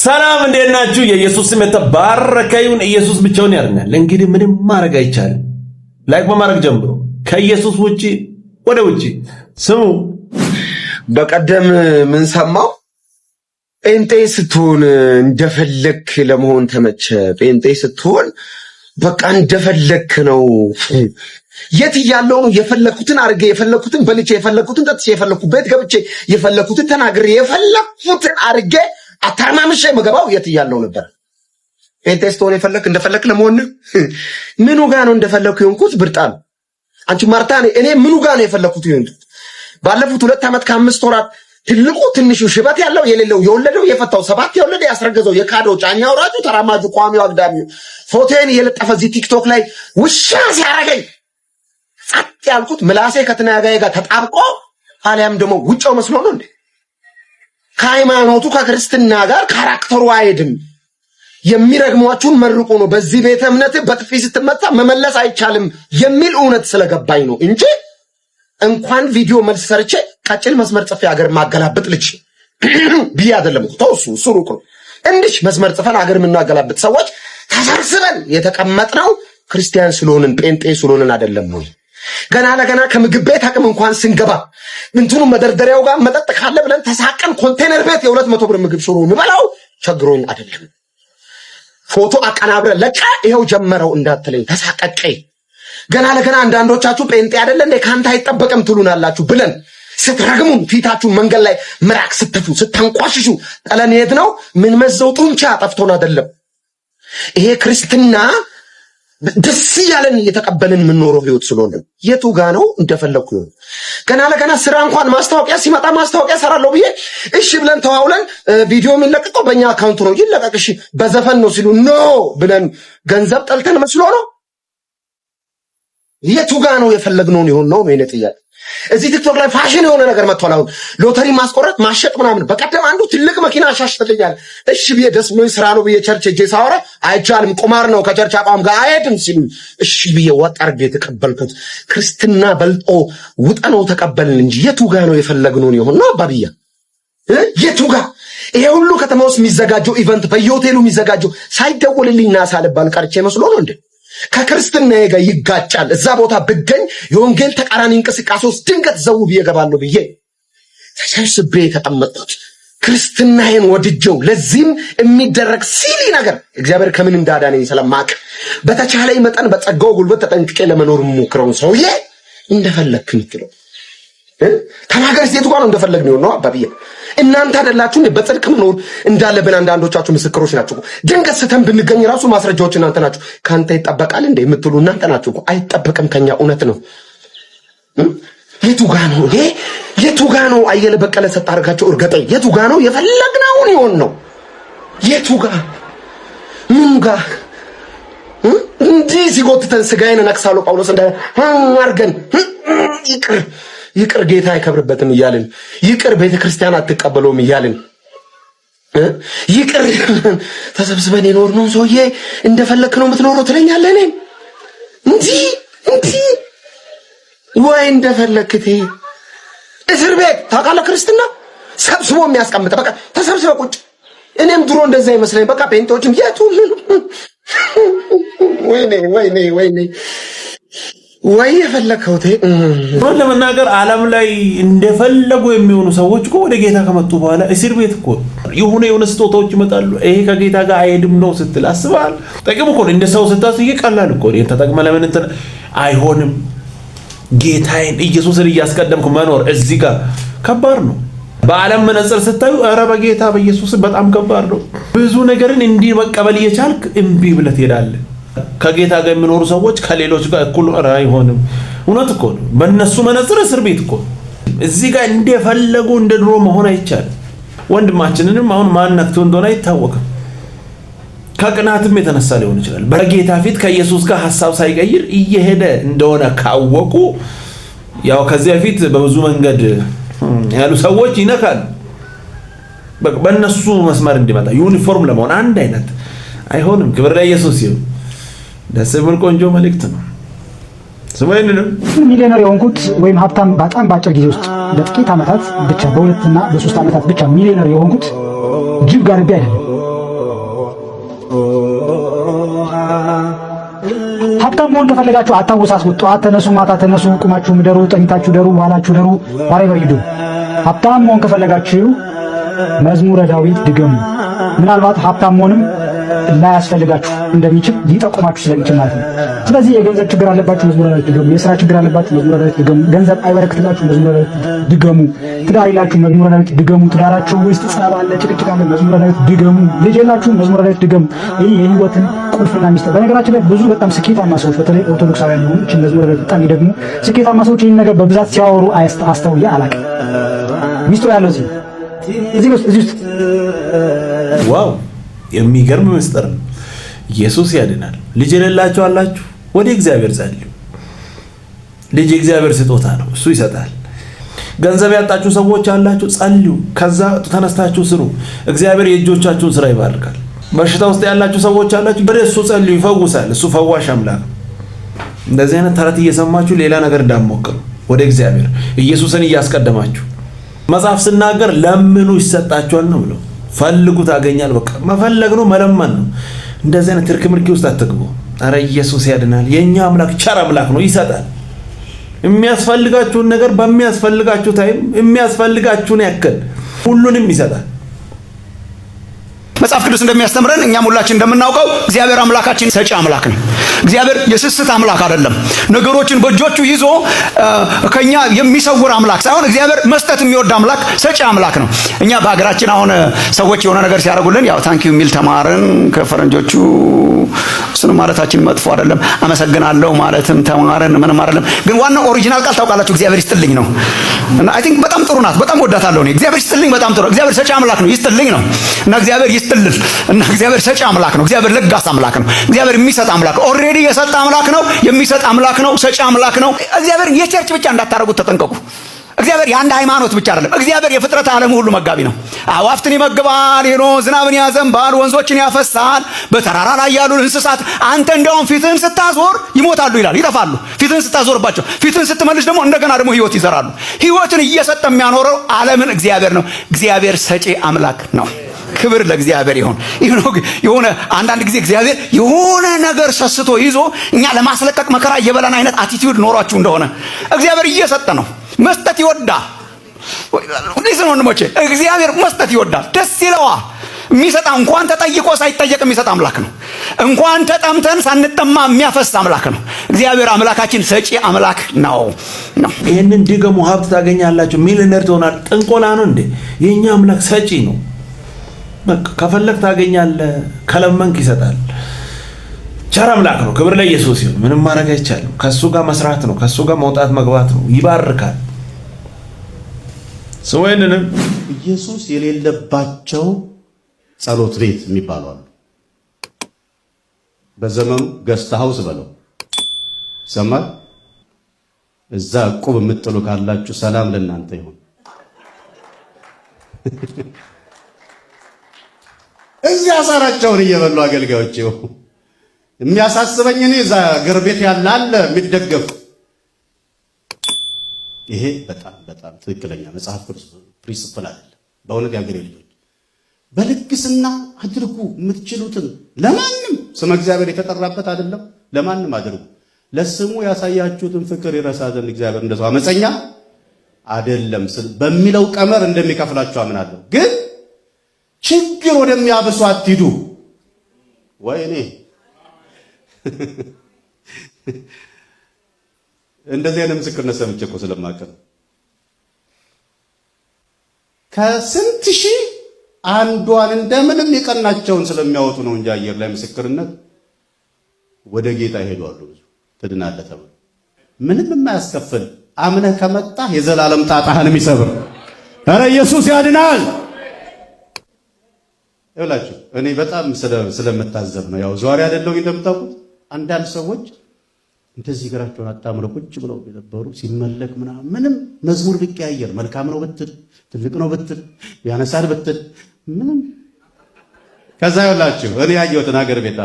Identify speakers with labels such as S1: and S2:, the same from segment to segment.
S1: ሰላም እንዴት ናችሁ? የኢየሱስ ስም የተባረከ ይሁን። ኢየሱስ ብቻውን ያድናል። እንግዲህ ምንም ማድረግ አይቻልም። ላይክ በማድረግ ጀምሮ ከኢየሱስ ውጪ ወደ ውጪ ስሙ።
S2: በቀደም ምን ሰማው? ጴንጤ ስትሆን እንደፈለክ ለመሆን ተመቸ። ጴንጤ ስትሆን በቃ እንደፈለክ ነው። የት ያለው የፈለኩትን አርገ የፈለኩትን በልቼ የፈለኩትን ጠጥቼ የፈለኩት ቤት ገብቼ የፈለኩትን ተናግሬ የፈለኩትን አርገ አታማምሼ መገባው የት ያለው ነበር። ጴንጤ ስትሆን የፈለክ እንደፈለክ ለመሆን ምኑ ጋር ነው እንደፈለኩ የሆንኩት? ብርጣም አንቺ ማርታ እኔ ምኑ ጋር ነው የፈለኩት የሆንኩት? ባለፉት 2 ዓመት ከ5 ወራት ትልቁ ትንሹ ሽበት ያለው የሌለው የወለደው የፈታው 7 የወለደ ያስረገዘው የካደው ጫኛው ራጁ ተራማጁ ቋሚው አግዳሚው ፎቶዬን የለጠፈ እዚህ ቲክቶክ ላይ ውሻ ሲያረገኝ ጸጥ ያልኩት ምላሴ ከትናጋዬ ጋር ተጣብቆ አሊያም ደግሞ ውጫው መስሎ ነው እንዴ? ከሃይማኖቱ ከክርስትና ጋር ካራክተሩ አይሄድም። የሚረግሟችሁን መርቁ ነው። በዚህ ቤተ እምነት በጥፊ ስትመታ መመለስ አይቻልም የሚል እውነት ስለገባኝ ነው እንጂ እንኳን ቪዲዮ መልስ ሰርቼ ቀጭን መስመር ጽፌ ሀገር ማገላበጥ ልጅ ቢያ አይደለም እኮ እሱ ሩቅ ነው። እንዲህ መስመር ጽፈን ሀገር የምናገላበጥ ሰዎች ተሰብስበን የተቀመጥነው ክርስቲያን ስለሆንን ጴንጤ ስለሆንን አይደለም ነው። ገና ለገና ከምግብ ቤት አቅም እንኳን ስንገባ እንትኑ መደርደሪያው ጋር መጠጥ ካለ ብለን ተሳቀን ኮንቴነር ቤት የ200 ብር ምግብ ሽሮ እንበላው ቸግሮኝ አይደለም። ፎቶ አቀናብረ ለቃ ይሄው ጀመረው እንዳትለኝ ተሳቀቀኝ። ገና ለገና አንዳንዶቻችሁ ጴንጤ አይደለ እንደ ካንተ አይጠበቅም ትሉናላችሁ ብለን ስትረግሙን ፊታችሁ መንገድ ላይ ምራቅ ስትፉ ስተንቋሽሹ ጠለን የት ነው ምን መዘው ጡንቻ ጠፍቶን አይደለም። ይሄ ክርስትና ደስ ያለን የተቀበልን የምንኖረው ህይወት ስለሆነ የቱ ጋ ነው እንደፈለኩ ነው። ገና ለገና ስራ እንኳን ማስታወቂያ ሲመጣ ማስታወቂያ ሰራለሁ ብዬ እሺ ብለን ተዋውለን ቪዲዮ የሚለቀቀው በእኛ አካውንት ነው ይለቀቅ እሺ በዘፈን ነው ሲሉ ኖ ብለን ገንዘብ ጠልተን መስሎ ነው። የቱ ጋ ነው የፈለግነውን ይሆን ነው የኔ ጥያቄ። እዚህ ቲክቶክ ላይ ፋሽን የሆነ ነገር መጥቷል። አሁን ሎተሪ ማስቆረጥ ማሸጥ ምናምን። በቀደም አንዱ ትልቅ መኪና አሻሽጥልኛል እሺ ብዬ ደስ ብሎኝ ስራ ነው ብዬ ቸርች ሄጄ ሳወራ አይቻልም ቁማር ነው ከቸርች አቋም ጋር አይሄድም ሲሉ እሺ ብዬ ወጥ አድርጌ የተቀበልኩት ክርስትና በልጦ ውጠነው ተቀበልን እንጂ የቱ ጋ ነው የፈለግነውን ይሆን ነው አባብያ። የቱ ጋ ይሄ ሁሉ ከተማ ውስጥ የሚዘጋጀው ኢቨንት በየሆቴሉ የሚዘጋጀው ሳይደወልልኝና ሳልባል ቀርቼ መስሎ ነው እንዴ? ከክርስትና ጋር ይጋጫል። እዛ ቦታ ብገኝ የወንጌል ተቃራኒ እንቅስቃሴ ውስጥ ድንገት ዘው ብዬ እገባለሁ ብዬ ተሰብስቤ የተቀመጥኩት ክርስትናዬን ወድጀው ለዚህም የሚደረግ ሲሊ ነገር እግዚአብሔር ከምን እንዳዳነኝ ስለማቅ በተቻለኝ መጠን በጸጋው ጉልበት ተጠንቅቄ ለመኖር የምሞክረውን ሰውዬ እንደፈለክ ምትለው ተናገር። ሴቱ ጋር ነው እንደፈለግ ነው አባብዬ። እናንተ አይደላችሁ በጽድቅ መኖር እንዳለብን አንዳንዶቻችሁ ምስክሮች ናችሁ። ድንገት ስተን ብንገኝ ራሱ ማስረጃዎች እናንተ ናችሁ። ካንተ ይጠበቃል እንደ የምትሉ እናንተ ናችሁ። አይጠበቅም ከኛ እውነት ነው። የቱ ጋ ነው የቱ ጋ ነው አየለ በቀለ ሰጣርጋቸው እርገጠኝ የቱ ጋ ነው የፈለግነውን ይሆን ነው? የቱ ጋ ምን ጋ እንዲህ ሲጎትተን ስጋዬን ነክሳለሁ ጳውሎስ እንደ አርገን ይቅር ጌታ አይከብርበትም እያልን ይቅር ቤተክርስቲያን አትቀበለውም እያልን ይቅር ተሰብስበን የኖርነው ሰውዬ እንደፈለክ ነው የምትኖረው ትለኛለህ። እኔ እንጂ ወይ እንደፈለክቴ እስር ቤት ታውቃለህ፣ ክርስትና ሰብስቦ የሚያስቀምጥ በቃ ተሰብስበ ቁጭ። እኔም ድሮ እንደዛ ይመስለኝ በቃ ጴንጤዎችም የቱ ወይኔ ወይ የፈለከውቴ
S1: ለመናገር ዓለም ላይ እንደፈለጉ የሚሆኑ ሰዎች እኮ ወደ ጌታ ከመጡ በኋላ እስር ቤት እኮ የሆነ ስጦታዎች ይመጣሉ። ይሄ ከጌታ ጋር አይሄድም ነው ስትል አስባል። ጠቅም እኮ እንደ ሰው ስታስይ ቀላል እኮ ነው። ተጠቅመ ለምን እንትን አይሆንም። ጌታዬን ኢየሱስን እያስቀደምኩ መኖር እዚህ ጋር ከባድ ነው። በዓለም መነጽር ስታዩ ኧረ በጌታ በኢየሱስ በጣም ከባድ ነው። ብዙ ነገርን እንዲህ መቀበል እየቻልክ እምቢ ብለህ ትሄዳለህ። ከጌታ ጋር የሚኖሩ ሰዎች ከሌሎች ጋር እኩል አይሆንም። እውነት እኮ ነው። በእነሱ መነጽር እስር ቤት እኮ እዚህ ጋር እንደፈለጉ እንደ ድሮ መሆን አይቻልም። ወንድማችንንም አሁን ማን ነክቶ እንደሆነ አይታወቅም። ከቅናትም የተነሳ ሊሆን ይችላል። በጌታ ፊት ከኢየሱስ ጋር ሐሳብ ሳይቀይር እየሄደ እንደሆነ ካወቁ ያው ከዚህ በፊት በብዙ መንገድ ያሉ ሰዎች ይነካሉ። በእነሱ መስመር እንዲመጣ ዩኒፎርም ለመሆን አንድ አይነት አይሆንም። ክብር ለኢየሱስ ይሁን። ደስ የሚል ቆንጆ መልእክት ነው። ስማይንንም
S3: ሚሊዮነር የሆንኩት ወይም ሀብታም በጣም በአጭር ጊዜ ውስጥ በጥቂት ዓመታት ብቻ በ2 እና በ3 ዓመታት ብቻ ሚሊዮነር የሆንኩት ጅብ ጋር አይደለም። ሀብታም መሆን ከፈለጋችሁ አታወሳስቡት። ጠዋት ተነሱ፣ ማታ ተነሱ፣ ቁማችሁ ምደሩ፣ ተኝታችሁ ደሩ፣ ዋላችሁ ደሩ፣ whatever you do። ሀብታም መሆን ከፈለጋችሁ መዝሙረ ዳዊት ድገሙ። ምናልባት ሀብታም መሆንም ላያስፈልጋችሁ እንደሚችል ሊጠቁማችሁ ስለሚችል ማለት ነው። ስለዚህ የገንዘብ ችግር አለባችሁ፣ መዝሙረ ዳዊት ድገሙ። የሥራ ችግር አለባችሁ፣ መዝሙረ ዳዊት ድገሙ። ገንዘብ አይበረክትላችሁ፣ መዝሙረ ዳዊት ድገሙ። ትዳር የላችሁ፣ መዝሙረ ዳዊት ድገሙ። ትዳራችሁ ውስጥ ጸብ አለ፣ ጭቅጭቅ አለ፣ መዝሙረ ዳዊት ድገሙ። ልጅ የላችሁ፣ መዝሙረ ዳዊት ድገሙ። ይህ የህይወትን ቁልፍና ሚስጥር። በነገራችን ላይ ብዙ በጣም ስኬታማ ሰዎች በተለይ ኦርቶዶክሳውያን የሆኑ እቺ መዝሙረ ዳዊት በጣም ይደግሙ ስኬታማ ሰዎች ይህን ነገር በብዛት ሲያወሩ አስተውዬ አላውቅም። ሚስጥሩ ያለው እዚህ ውስጥ
S1: ዋው የሚገርም ምስጢር ነው። ኢየሱስ ያድናል። ልጅ የሌላችሁ አላችሁ፣ ወደ እግዚአብሔር ጸልዩ። ልጅ የእግዚአብሔር ስጦታ ነው፣ እሱ ይሰጣል። ገንዘብ ያጣችሁ ሰዎች አላችሁ፣ ጸልዩ። ከዛ ተነስታችሁ ስሩ። እግዚአብሔር የእጆቻችሁን ስራ ይባርካል። በሽታ ውስጥ ያላችሁ ሰዎች አላችሁ፣ ወደ እሱ ጸልዩ፣ ይፈውሳል። እሱ ፈዋሽ አምላክ። እንደዚህ አይነት ተረት እየሰማችሁ ሌላ ነገር እንዳትሞክሩ። ወደ እግዚአብሔር ኢየሱስን እያስቀደማችሁ መጽሐፍ ስናገር ለምኑ ይሰጣችኋል ነው ብሎ ፈልጉ ታገኛል። በቃ መፈለግ ነው፣ መለመን ነው። እንደዚህ አይነት ትርክምርኪ ውስጥ አትግቡ። አረ ኢየሱስ ያድናል። የኛ አምላክ ቸር አምላክ ነው፣ ይሰጣል። የሚያስፈልጋችሁን ነገር በሚያስፈልጋችሁ ታይም የሚያስፈልጋችሁን ያክል ሁሉንም ይሰጣል።
S4: መጽሐፍ ቅዱስ እንደሚያስተምረን እኛም ሁላችን እንደምናውቀው እግዚአብሔር አምላካችን ሰጪ አምላክ ነው። እግዚአብሔር የስስት አምላክ አይደለም። ነገሮችን በእጆቹ ይዞ ከኛ የሚሰውር አምላክ ሳይሆን እግዚአብሔር መስጠት የሚወድ አምላክ፣ ሰጪ አምላክ ነው። እኛ በሀገራችን አሁን ሰዎች የሆነ ነገር ሲያደርጉልን ያው ታንክ ዩ የሚል ተማርን ከፈረንጆቹ። እሱን ማለታችን መጥፎ አይደለም፣ አመሰግናለሁ ማለትም ተማርን፣ ምንም አይደለም። ግን ዋናው ኦሪጂናል ቃል ታውቃላችሁ፣ እግዚአብሔር ይስጥልኝ ነው። እና አይ ቲንክ በጣም ጥሩ ናት፣ በጣም ወዳታለሁ እኔ። እግዚአብሔር ይስጥልኝ በጣም ጥሩ። እግዚአብሔር ሰጪ አምላክ ነው፣ ይስጥልኝ ነው። እና እግዚአብሔር ይስጥልኝ እና እግዚአብሔር ሰጪ አምላክ ነው። እግዚአብሔር ለጋስ አምላክ ነው። እግዚአብሔር የሚሰጥ አምላክ ነው። ኦልሬዲ የሰጠ አምላክ ነው፣ የሚሰጥ አምላክ ነው፣ ሰጪ አምላክ ነው። እግዚአብሔር የቸርች ብቻ እንዳታረጉት ተጠንቀቁ። እግዚአብሔር የአንድ ሃይማኖት ብቻ አይደለም። እግዚአብሔር የፍጥረት ዓለም ሁሉ መጋቢ ነው። አዋፍትን ይመግባል፣ ዝናብን ያዘንባል፣ ወንዞችን ያፈሳል፣ በተራራ ላይ ያሉ እንስሳት አንተ እንደውም ፊትህን ስታዞር ይሞታሉ ይላል፣ ይጠፋሉ። ፊትህን ስታዞርባቸው፣ ፊትህን ስትመልስ ደግሞ እንደገና ደግሞ ህይወት ይዘራሉ። ህይወትን እየሰጠ የሚያኖረው ዓለምን እግዚአብሔር ነው። እግዚአብሔር ሰጪ አምላክ ነው። ክብር ለእግዚአብሔር ይሁን። የሆነ አንዳንድ ጊዜ እግዚአብሔር የሆነ ነገር ሰስቶ ይዞ እኛ ለማስለቀቅ መከራ እየበላን አይነት አቲቲዩድ ኖሯችሁ እንደሆነ እግዚአብሔር እየሰጠ ነው። መስጠት ይወዳል። ለዚህ ነው ወንድሞቼ እግዚአብሔር መስጠት ይወዳል፣ ደስ ይለዋል። የሚሰጣ እንኳን ተጠይቆ ሳይጠየቅ የሚሰጥ አምላክ ነው። እንኳን ተጠምተን ሳንጠማ የሚያፈስ አምላክ ነው። እግዚአብሔር አምላካችን ሰጪ አምላክ ነው።
S1: ይሄንን ድገሙ፣ ሀብት ታገኛላችሁ፣ ሚሊዮነር ትሆናል። ጥንቆላ ነው እንዴ? የኛ አምላክ ሰጪ ነው። በቃ ከፈለክ ታገኛለህ፣ ከለመንክ ይሰጣል። ቸር አምላክ ነው። ክብር ለኢየሱስ ይሁን። ምንም ማድረግ አይቻልም። ከሱ ጋር መስራት ነው፣ ከሱ ጋር መውጣት መግባት ነው። ይባርካል። ሰውየንም
S5: ኢየሱስ የሌለባቸው ጸሎት ቤት የሚባሉ አሉ። በዘመኑ ገስት ሃውስ በለው ሰማል። እዛ ዕቁብ የምትጥሉ ካላችሁ ሰላም ለእናንተ ይሁን። እዚያ አሳራቸውን እየበሉ አገልጋዮች የሚያሳስበኝ እኔ እዛ አገር ቤት ያለ አለ የሚደገፍ። ይሄ በጣም በጣም ትክክለኛ መጽሐፍ ቅዱስ ፕሪንሲፕል አይደለም። በእውነት ያገሬ ልጆች በልግስና አድርጉ የምትችሉትን። ለማንም ስመ እግዚአብሔር የተጠራበት አይደለም፣ ለማንም አድርጉ። ለስሙ ያሳያችሁትን ፍቅር ይረሳ ዘንድ እግዚአብሔር እንደሰው አመፀኛ አይደለም በሚለው ቀመር እንደሚከፍላችሁ አምናለሁ። ግን ችግር ወደሚያብሱ አትሂዱ። ወይኔ እንደዚህ አይነት ምስክርነት ሰምቼ እኮ ስለማቀር ከስንት ሺህ አንዷን እንደምንም የቀናቸውን ስለሚያወጡ ነው እንጂ አየር ላይ ምስክርነት ወደ ጌታ ይሄዳሉ። ብዙ ትድናለህ ተብሎ ምንም የማያስከፍል አምነህ ከመጣ የዘላለም ጣጣህን የሚሰብር ኧረ ኢየሱስ ያድናል። ይኸውላችሁ እኔ በጣም ስለምታዘብ ነው። ያው ዛሬ አይደለም እንደምታውቁት አንዳንድ ሰዎች እንደዚህ እግራቸውን አጣምረው ቁጭ ብለው የነበሩ ሲመለክ ምንም መዝሙር ቢቀያየር መልካም ነው ብትል ትልቅ ነው ብትል ያነሳል ብትል ምንም ከዛ ይኸውላችሁ እኔ ያየሁትን ሀገር ቤት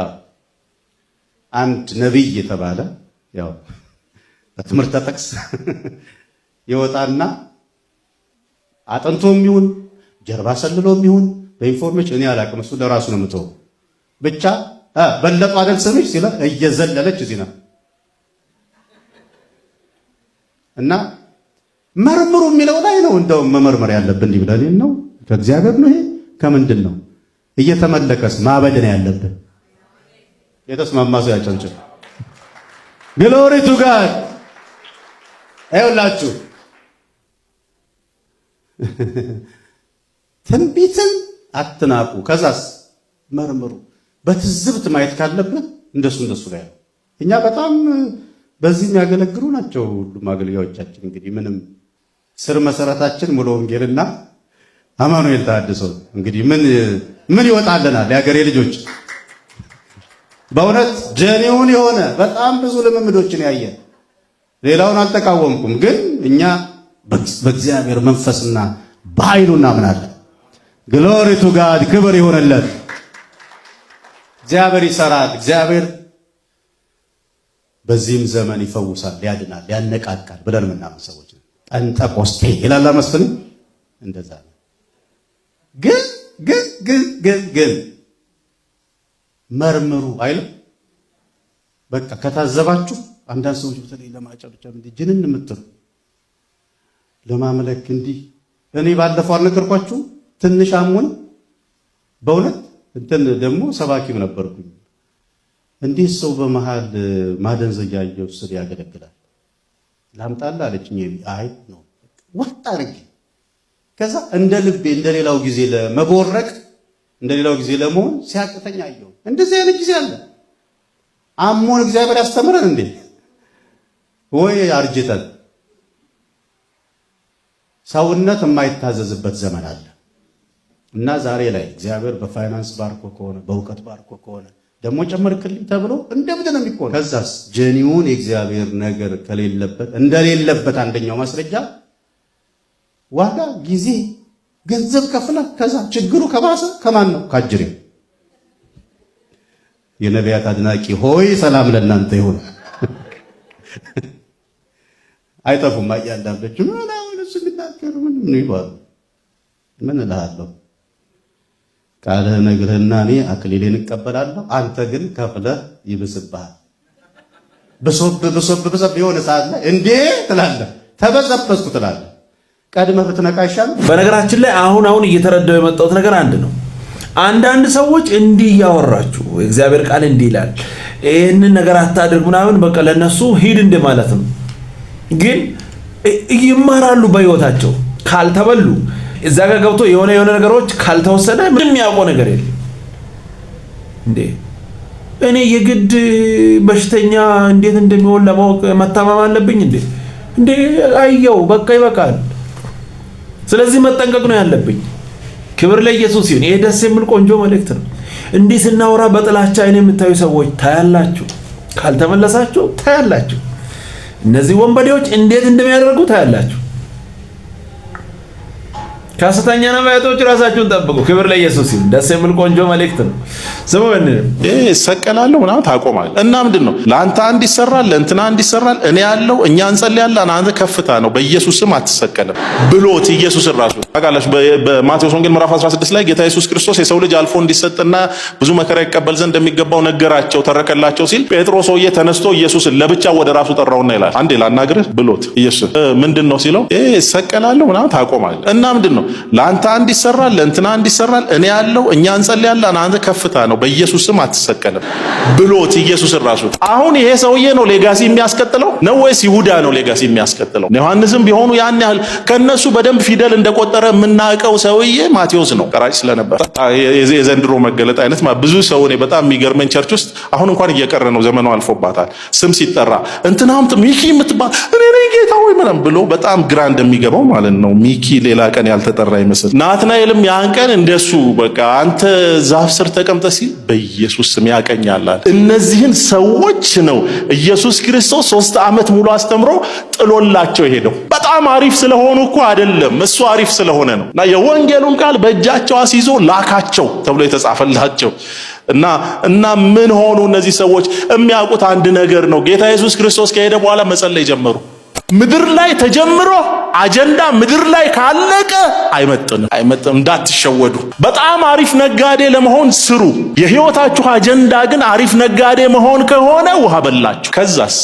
S5: አንድ ነብይ የተባለ ያው በትምህርት ተጠቅስ ይወጣና አጥንቶም ይሁን ጀርባ ሰልሎም ይሁን በኢንፎርሜሽን እኔ አላውቅም፣ እሱ ለራሱ ነው የምተው ብቻ በለጡ አይደል ስምሽ ሲለ እየዘለለች እዚህ ነው እና መርምሩ የሚለው ላይ ነው እንደውም መመርመር ያለብን ይብላል ነው ከእግዚአብሔር ነው ይሄ ከምንድን ነው እየተመለከስ ማበድ ነው ያለብን የተስማማ ሰው ያጨንጭ ግሎሪ ቱ ጋድ አይውላችሁ ትንቢትን አትናቁ ከዛስ መርምሩ በትዝብት ማየት ካለብን እንደሱ ላይ ነው እኛ በጣም በዚህ የሚያገለግሉ ናቸው ሁሉም አገልጋዮቻችን እንግዲህ ምንም ስር መሰረታችን ሙሉ ወንጌልና አማኑኤል ተሐድሶ እንግዲህ ምን ይወጣልናል የአገሬ ልጆች በእውነት ጀኒውን የሆነ በጣም ብዙ ልምምዶችን ያየን ሌላውን አልተቃወምኩም ግን እኛ በእግዚአብሔር መንፈስና በኃይሉ እናምናለን ግሎሪ ቱ ጋድ ክብር ይሆንለት እግዚአብሔር ይሰራል እግዚአብሔር በዚህም ዘመን ይፈውሳል ያድናል ያነቃቃል ብለን ምናምን ሰዎች ጴንጤቆስጤ ይላል መስፍን እንደዛ ግን መርምሩ አይልም በቃ ከታዘባችሁ አንዳንድ ሰዎች በተለይ ለማጨብጨብ እንዲህ ጅንን የምትሉ ለማምለክ እንዲህ እኔ ባለፈው አልነገርኳችሁ ትንሽ አሞኝ በእውነት እንትን ደግሞ ሰባኪም ነበርኩኝ እንዲህ ሰው በመሃል ማደንዘያ እየወሰደ ያገለግላል ላምጣላ አለችኝ አይ ነው ወጣ አረግ ከዛ እንደ ልቤ እንደሌላው ጊዜ ለመቦረቅ እንደሌላው ጊዜ ለመሆን ሲያቅተኛ አየሁ እንደዚህ አይነት ጊዜ አለ አሞን እግዚአብሔር ያስተምረን እንዴ ወይ አርጅተን ሰውነት የማይታዘዝበት ዘመን አለ እና ዛሬ ላይ እግዚአብሔር በፋይናንስ ባርኮ ከሆነ በእውቀት ባርኮ ከሆነ ደግሞ ጨመርክልኝ ተብሎ እንደምን ነው የሚቆም ከዛስ ጀኒውን የእግዚአብሔር ነገር ከሌለበት እንደሌለበት አንደኛው ማስረጃ ዋጋ ጊዜ ገንዘብ ከፍላ ከዛ ችግሩ ከባሰ ከማን ነው ካጅሬ የነቢያት አድናቂ ሆይ ሰላም ለእናንተ ይሁን አይጠፉም አያንዳንዶች ምን አሁን እሱ ቢናገር ምን ይባል ምን እልሃለሁ ቃልህ ነግረህና እኔ አክሊሌን እቀበላለሁ አንተ ግን ከፍለህ ይብስብሃል በሶብ የሆነ ሰዓት ላይ እንዴ ትላለህ ተበዘበዝኩ ትላለህ ቀድመህ ብትነቃ ይሻላል
S1: በነገራችን ላይ አሁን እየተረዳው የመጣሁት ነገር አንድ ነው አንዳንድ ሰዎች እንዲህ ያወራችሁ እግዚአብሔር ቃል እንዲህ ይላል ይሄንን ነገር አታድርግ ምናምን በቃ ለነሱ ሂድ እንደማለት ነው ግን ይማራሉ በህይወታቸው ካልተበሉ እዛ ጋር ገብቶ የሆነ ነገሮች ካልተወሰደ ምንም ያውቀው ነገር የለም እንዴ እኔ የግድ በሽተኛ እንዴት እንደሚሆን ለማወቅ መታመም አለብኝ እንዴ አየው በቃ ይበቃል ስለዚህ መጠንቀቅ ነው ያለብኝ ክብር ለኢየሱስ ይሁን ይሄ ደስ የሚል ቆንጆ መልእክት ነው እንዲህ ስናወራ በጥላቻ አይን የምታዩ ሰዎች ታያላችሁ ካልተመለሳችሁ ታያላችሁ እነዚህ ወንበዴዎች እንዴት እንደሚያደርጉ ታያላችሁ ከሐሰተኛ ነቢያቶች ራሳችሁን ጠብቁ ክብር ለኢየሱስ ይሁን ደስ የሚል ቆንጆ መልእክት ነው ስሙን
S6: ሰቀላለሁ ምናምን ታቆማለህ እና ምንድነው ለአንተ አንድ ይሰራል ለእንትና አንድ ይሰራል እኔ ያለው እኛ እንጸልያለን አንተ ከፍታ ነው በኢየሱስ ስም አትሰቀልም ብሎት ኢየሱስ ራሱ ታውቃላችሁ በማቴዎስ ወንጌል ምዕራፍ 16 ላይ ጌታ ኢየሱስ ክርስቶስ የሰው ልጅ አልፎ እንዲሰጥና ብዙ መከራ ይቀበል ዘንድ እንደሚገባው ነገራቸው ተረከላቸው ሲል ጴጥሮስ ሆየ ተነስቶ ኢየሱስን ለብቻ ወደ ራሱ ጠራውና ይላል አንዴ ላናግርህ ብሎት ኢየሱስ ምንድነው ሲለው ሰቀላለሁ ምናምን ታቆማለህ እና ምንድነው ለአንተ አንድ ይሰራል ለእንትና አንድ ይሰራል እኔ ያለው እኛ እንጸልያለን አንተ ከፍታ ነው በኢየሱስ ስም አትሰቀልም ብሎት ኢየሱስ ራሱ አሁን ይሄ ሰውዬ ነው ሌጋሲ የሚያስቀጥለው ነው ወይስ ይሁዳ ነው ሌጋሲ የሚያስቀጥለው ዮሐንስም ቢሆኑ ያን ያህል ከነሱ በደንብ ፊደል እንደቆጠረ የምናውቀው ሰውዬ ማቴዎስ ነው ቀራጭ ስለነበር የዘንድሮ መገለጥ አይነት ብዙ ሰው እኔ በጣም የሚገርመኝ ቸርች ውስጥ አሁን እንኳን እየቀረ ነው ዘመኑ አልፎባታል ስም ሲጠራ እንትናም ሚኪ የምትባል እኔ ነኝ ጌታ ወይ ምናምን ብሎ በጣም ግራ እንደሚገባው ማለት ነው ሚኪ ሌላ ቀን ያልተጠራ ይመስል ናትናኤልም ያን ቀን እንደሱ በቃ አንተ ዛፍ ስር ተቀምጠ ሲል በኢየሱስ ስም ያቀኛል እነዚህን ሰዎች ነው ኢየሱስ ክርስቶስ 3 ዓመት ሙሉ አስተምሮ ጥሎላቸው ሄደው በጣም አሪፍ ስለሆኑ እኮ አይደለም እሱ አሪፍ ስለሆነ ነውና የወንጌሉን ቃል በእጃቸው አስይዞ ላካቸው ተብሎ የተጻፈላቸው እና ምን ሆኑ እነዚህ ሰዎች የሚያውቁት አንድ ነገር ነው ጌታ ኢየሱስ ክርስቶስ ከሄደ በኋላ መጸለይ ጀመሩ ምድር ላይ ተጀምሮ አጀንዳ ምድር ላይ ካለቀ አይመጥንም። እንዳትሸወዱ። በጣም አሪፍ ነጋዴ ለመሆን ስሩ። የህይወታችሁ አጀንዳ ግን አሪፍ ነጋዴ መሆን ከሆነ ውሃ በላችሁ። ከዛስ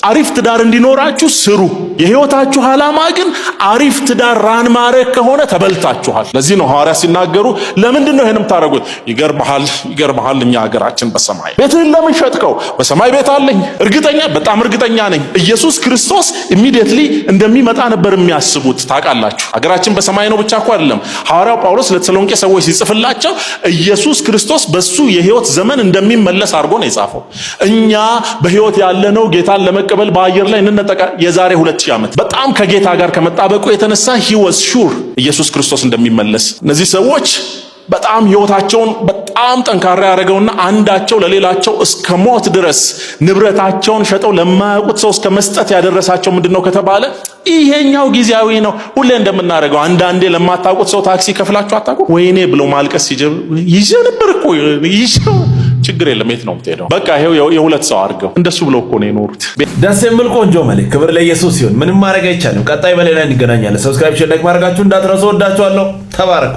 S6: አሪፍ ትዳር እንዲኖራችሁ ስሩ። የህይወታችሁ ዓላማ ግን አሪፍ ትዳር ራን ማረግ ከሆነ ተበልታችኋል። ለዚህ ነው ሐዋርያ ሲናገሩ ለምንድን ነው ይሄንም ታረጉት? ይገርምሃል እኛ ሀገራችን በሰማይ ቤትህን ለምን ሸጥከው? በሰማይ ቤት አለኝ። በጣም እርግጠኛ ነኝ ኢየሱስ ክርስቶስ ኢሚዲየትሊ እንደሚመጣ ነበር የሚያስቡት። ታውቃላችሁ ሀገራችን በሰማይ ነው ብቻ እኮ አይደለም። ሐዋርያው ጳውሎስ ለተሰሎንቄ ሰዎች ሲጽፍላቸው ኢየሱስ ክርስቶስ በሱ የህይወት ዘመን እንደሚመለስ አድርጎ ነው የጻፈው። እኛ በህይወት ያለነው ጌታን ለመቀበል በአየር ላይ እንነጠቃ የዛሬ 2000 ዓመት በጣም ከጌታ ጋር ከመጣበቁ የተነሳ he was sure ኢየሱስ ክርስቶስ እንደሚመለስ። እነዚህ ሰዎች በጣም ህይወታቸውን በጣም ጠንካራ ያደረገውና አንዳቸው ለሌላቸው እስከ ሞት ድረስ ንብረታቸውን ሸጠው ለማያውቁት ሰው እስከ መስጠት ያደረሳቸው ምንድነው ከተባለ ይሄኛው ጊዜያዊ ነው። ሁሌ እንደምናደርገው አንዳንዴ ለማታውቁት ሰው ታክሲ ከፍላችሁ አታውቁ ወይኔ ብሎ ማልቀስ ይጀምር እኮ ችግር የለም የት ነው የምትሄደው? በቃ ይሄው የሁለት ሰው አድርገው እንደሱ ብለው እኮ ነው የኖሩት።
S1: ደስ የሚል ቆንጆ መልክ። ክብር ለኢየሱስ ይሁን። ምንም ማድረግ አይቻልም። ቀጣይ በሌላ እንገናኛለን። ሰብስክራይብ፣ ሼር፣ ላይክ ማድረጋችሁ እንዳትረሱ። ወዳችኋለሁ። ተባረኩ።